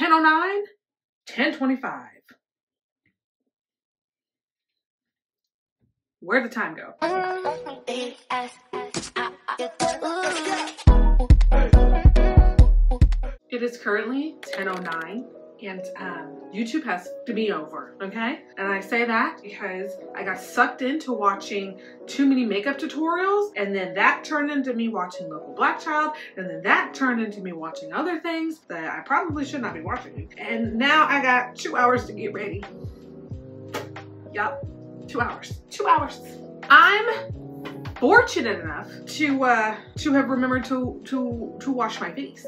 10:09, 10:25. Where'd the time go? It is currently 10:09 and YouTube has to be over, okay? And I say that because I got sucked into watching too many makeup tutorials, and then that turned into me watching Local Black Child, and then that turned into me watching other things that I probably should not be watching. And now I got 2 hours to get ready. Yup, 2 hours. 2 hours. I'm fortunate enough to have remembered to wash my face.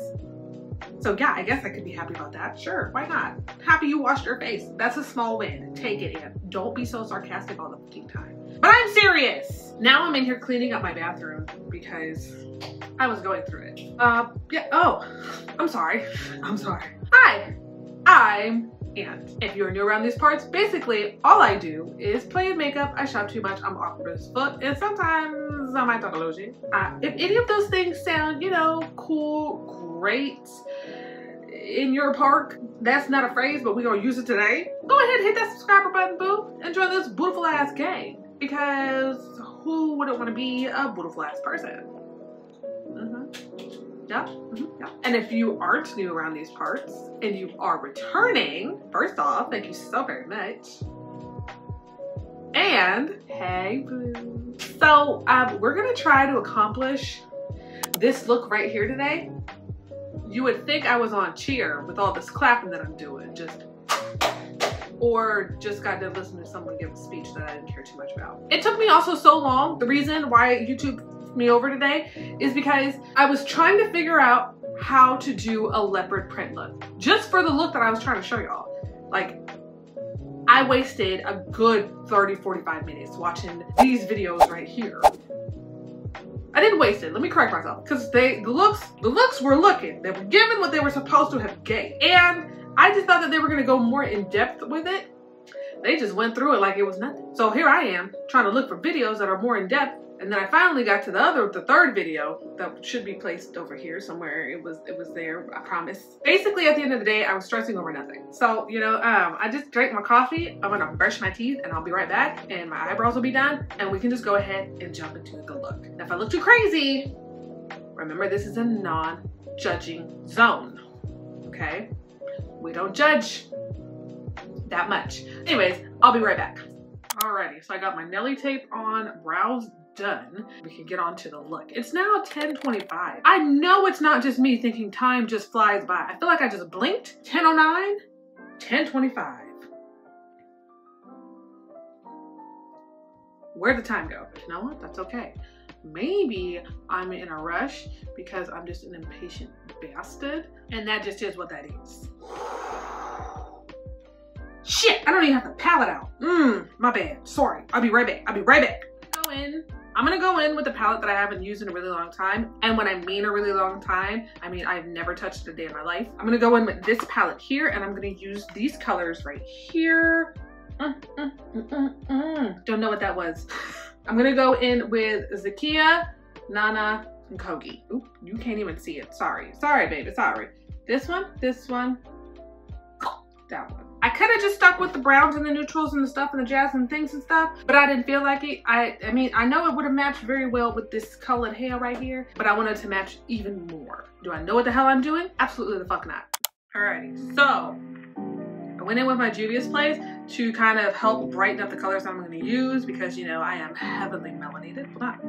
So yeah, I guess I could be happy about that. Sure, why not? Happy you washed your face. That's a small win. Take it in. Don't be so sarcastic all the fucking time. But I'm serious. Now I'm in here cleaning up my bathroom because I was going through it. Yeah, oh, I'm sorry. I'm sorry. Hi, I'm Ant. If you're new around these parts, basically all I do is play in makeup, I shop too much, I'm awkward as fuck, and sometimes I might talk a little shit. If any of those things sound, you know, cool, great, in your park, that's not a phrase, but we're gonna use it today. Go ahead and hit that subscriber button, boo, and join this beautiful ass gang. Because who wouldn't want to be a beautiful ass person? Yeah. And if you aren't new around these parts and you are returning, first off, thank you so very much. And hey, boo. So we're gonna try to accomplish this look right here today. You would think I was on cheer with all this clapping that I'm doing, or just got to listen to someone give a speech that I didn't care too much about. It took me also so long. The reason why YouTube me over today is because I was trying to figure out how to do a leopard print look, just for the look that I was trying to show y'all. Like, I wasted a good 30-45 minutes watching these videos right here. I didn't waste it, let me correct myself, because the looks were looking. They were given what they were supposed to have gave, and I just thought that they were going to go more in depth with it. They just went through it like it was nothing. So here I am trying to look for videos that are more in depth. And then I finally got to the third video that should be placed over here somewhere. It was there, I promise. Basically, at the end of the day, I was stressing over nothing. So, you know, I just drank my coffee. I'm gonna brush my teeth and I'll be right back. And my eyebrows will be done. And we can just go ahead and jump into the look. Now, if I look too crazy, remember this is a non-judging zone, okay? We don't judge that much. Anyways, I'll be right back. Alrighty, so I got my Nelly tape on, brows done. We can get on to the look. It's now 10:25. I know it's not just me thinking time just flies by. I feel like I just blinked. 10:09, 10:25. Where'd the time go? You know what? That's okay. Maybe I'm in a rush because I'm just an impatient bastard, and that just is what that is. Shit, I don't even have the palette out. My bad. Sorry. I'll be right back. I'll be right back. I'm gonna go in with the palette that I haven't used in a really long time. And when I mean a really long time, I mean I've never touched it a day in my life. I'm gonna go in with this palette here, and I'm gonna use these colors right here. Don't know what that was. I'm gonna go in with Zakiya, Nana, and Kogi. Oop, you can't even see it. Sorry. Sorry, baby. Sorry. This one, that one. I could have just stuck with the browns and the neutrals and the stuff and the jazz and things and stuff, but I didn't feel like it. I mean, I know it would have matched very well with this colored hair right here, but I wanted to match even more. Do I know what the hell I'm doing? Absolutely the fuck not. Alrighty, so I went in with my Juvia's Place to kind of help brighten up the colors I'm going to use because, you know, I am heavily melanated. Well, not,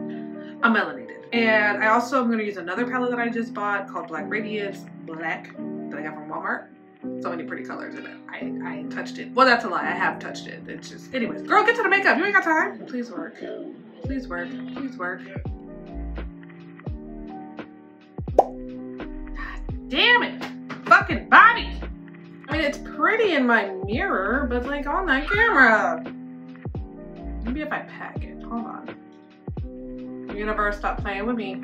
I'm melanated. And I also am going to use another palette that I just bought called Black Radiance Black that I got from Walmart. So many pretty colors in it. I ain't touched it. Well, that's a lie. I have touched it. It's just, anyways, girl, get to the makeup. You ain't got time. Please work. Please work. Please work. God damn it. Fucking Bobby. I mean, it's pretty in my mirror, but like on that camera. Maybe if I pack it. Hold on. Universe, stop playing with me.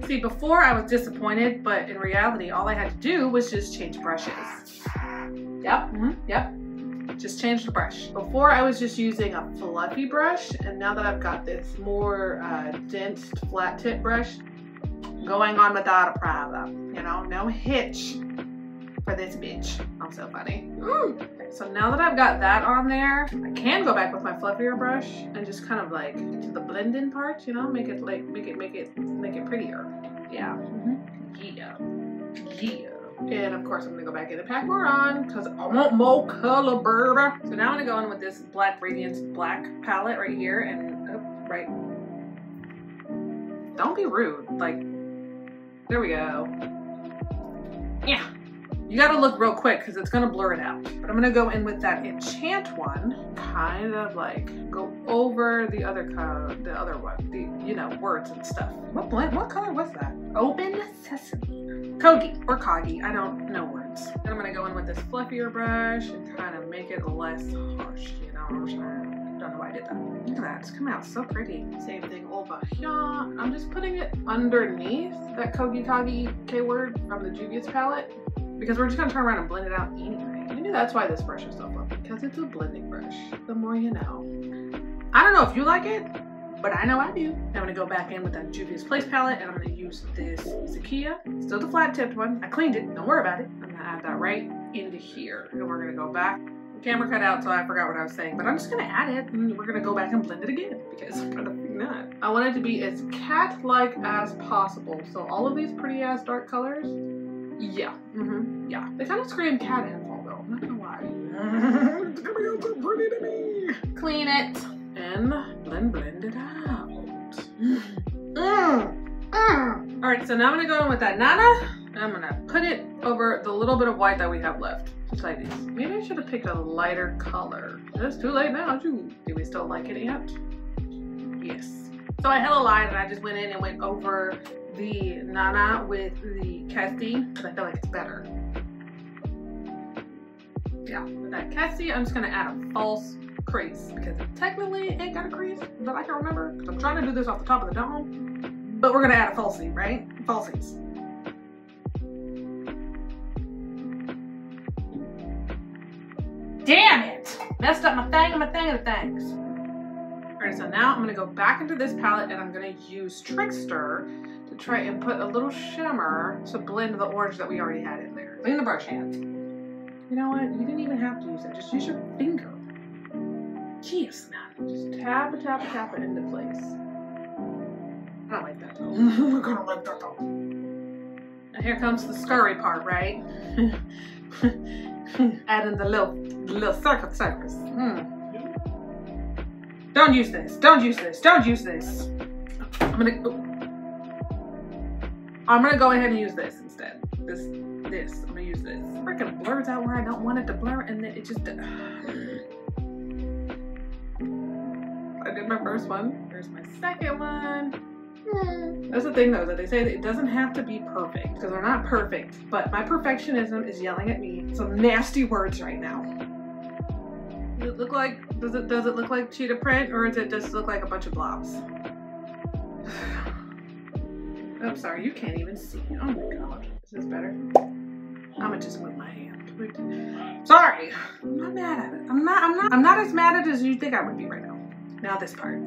See, before I was disappointed, but in reality, all I had to do was just change brushes. Yep, yep. Just change the brush. Before I was just using a fluffy brush, and now that I've got this more dense flat tip brush, going on without a problem. You know, no hitch for this bitch. I'm so funny. Okay, so now that I've got that on there, I can go back with my fluffier brush and just kind of like to the blend-in part, you know, make it like make it prettier. Yeah. Yeah. And of course I'm gonna go back in and pack more on because I want more color, baby. So now I'm gonna go in with this black Radiance black palette right here and right. Don't be rude. Like, there we go. Yeah. You gotta look real quick because it's gonna blur it out. But I'm gonna go in with that enchant one, kind of like go over the other one, you know, words and stuff. What color was that? Open Sesame. Kogi or Kagi, I don't know words. Then I'm gonna go in with this fluffier brush and kind of make it less harsh, you know what I'm saying? Don't know why I did that. Look at that, it's coming out so pretty. Same thing over here. I'm just putting it underneath that Kogi Kagi K-word from the Juvia's palette because we're just gonna turn around and blend it out anyway. Maybe that's why this brush is so fun, because it's a blending brush. The more you know. I don't know if you like it, but I know I do. I'm gonna go back in with that Juvia's Place palette and I'm gonna use this Zakiya, still the flat tipped one. I cleaned it, don't worry about it. I'm gonna add that right into here. And we're gonna go back. The camera cut out, so I forgot what I was saying, but I'm just gonna add it and we're gonna go back and blend it again because I'm gonna be not. I want it to be as cat-like as possible. So all of these pretty ass dark colors, yeah, yeah. They kind of scream cat info though, I'm not gonna lie. It's gonna be so pretty to me. Clean it. And blend it out. All right, so now I'm gonna go in with that Nana. I'm gonna put it over the little bit of white that we have left. Just like this. Maybe I should have picked a lighter color. It's too late now. Do we still like it yet? Yes. So I hella lied and I just went in and went over the Nana with the Kessie because I feel like it's better. Yeah, with that Kessie, I'm just gonna add a false crease because it technically ain't got a crease that I can remember because I'm trying to do this off the top of the dome, but we're gonna add a falsie, right? Falsies. Damn it! Messed up my thing of things. Alright, so now I'm gonna go back into this palette and I'm gonna use Trickster to try and put a little shimmer to blend the orange that we already had in there. Clean the brush hand. You know what? You didn't even have to use it. Just use your finger. Jeez, man. Just tap it into place. I don't like that though. I don't like that though. Now here comes the scurry part, right? Adding the little circles. Don't use this. Don't use this. Don't use this. I'm gonna go ahead and use this instead. This. I'm gonna use this. Freaking blurs out where I don't want it to blur, and then it just. I did my first one. There's my second one. That's the thing though, that they say that it doesn't have to be perfect because they're not perfect, but my perfectionism is yelling at me some nasty words right now. Does it look like, does it look like cheetah print or does it just look like a bunch of blobs? I'm sorry, you can't even see. Oh my god. Is this better? I'm gonna just move my hand. Sorry. I'm not mad at it. I'm not as mad at it as you think I would be right now. Now this part.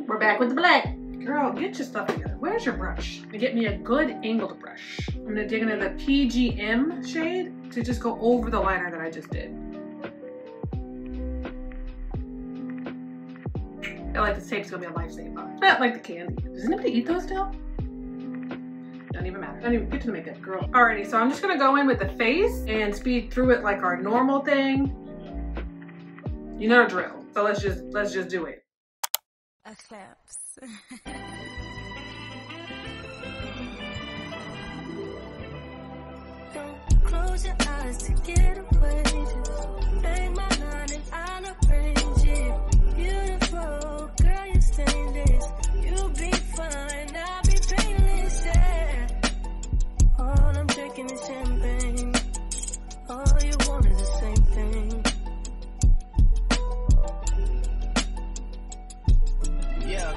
We're back with the black. Girl, get your stuff together. Where's your brush? And get me a good angled brush. I'm gonna dig into the PGM shade to just go over the liner that I just did. I feel like this tape's gonna be a lifesaver. Not like the candy. Does anybody eat those still? Doesn't even matter. Don't even get to the makeup, girl. Alrighty, so I'm just gonna go in with the face and speed through it like our normal thing. You know the drill. So let's just do it. Eclipse. Don't close your eyes to get away. Just make my line and I'll arrange it. Beautiful, girl, you stainless. You'll be fine, I'll be painless, yeah. All I'm drinking is champagne. All you want is the same thing. Yeah.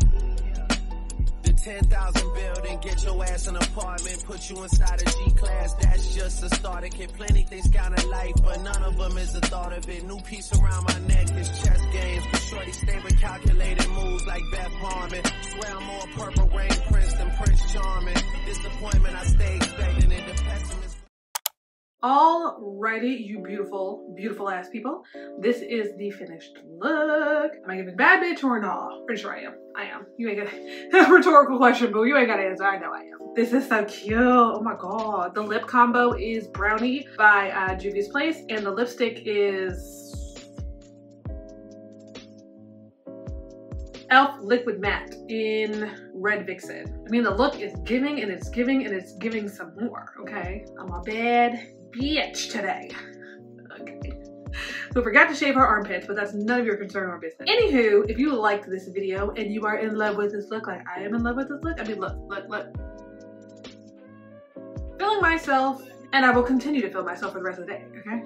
The 10,000 building, get your ass gas an apartment, put you inside a G-Class. That's just a starter kit. Plenty things count in life, but none of them is the thought of it. New piece around my neck, this chess games. The shorty stay with calculated moves like Beth Harmon. Swear I'm more Purple Rain Prince than Prince Charming. Disappointment I stay expecting it. The pessimist. Alrighty, you beautiful, beautiful ass people. This is the finished look. Am I giving bad bitch or no? Pretty sure I am. I am. You ain't got a rhetorical question, boo. You ain't got to answer. I know I am. This is so cute. Oh my god. The lip combo is Brownie by Juvia's Place, and the lipstick is e.l.f. Liquid Matte in Red Vixen. I mean, the look is giving and it's giving and it's giving some more, okay? I'm a bad bitch today. Okay. So forgot to shave her armpits, but that's none of your concern or business. Anywho, if you liked this video and you are in love with this look like I am in love with this look, I mean, look. Feeling myself, and I will continue to feel myself for the rest of the day, okay?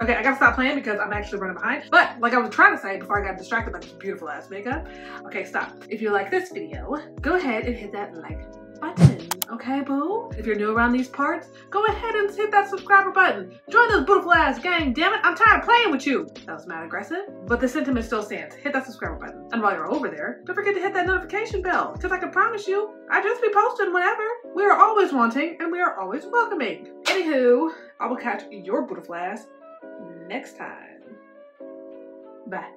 Okay, I gotta stop playing because I'm actually running behind. But like I was trying to say before I got distracted by this beautiful ass makeup, okay, stop. If you like this video, go ahead and hit that like button, okay, boo? If you're new around these parts, go ahead and hit that subscriber button. Join this beautiful ass gang, damn it. I'm tired of playing with you. That was mad aggressive, but the sentiment still stands. Hit that subscriber button. And while you're over there, don't forget to hit that notification bell, because I can promise you, I just be posting whenever. We are always wanting and we are always welcoming. Anywho, I will catch your beautiful ass next time. Bye.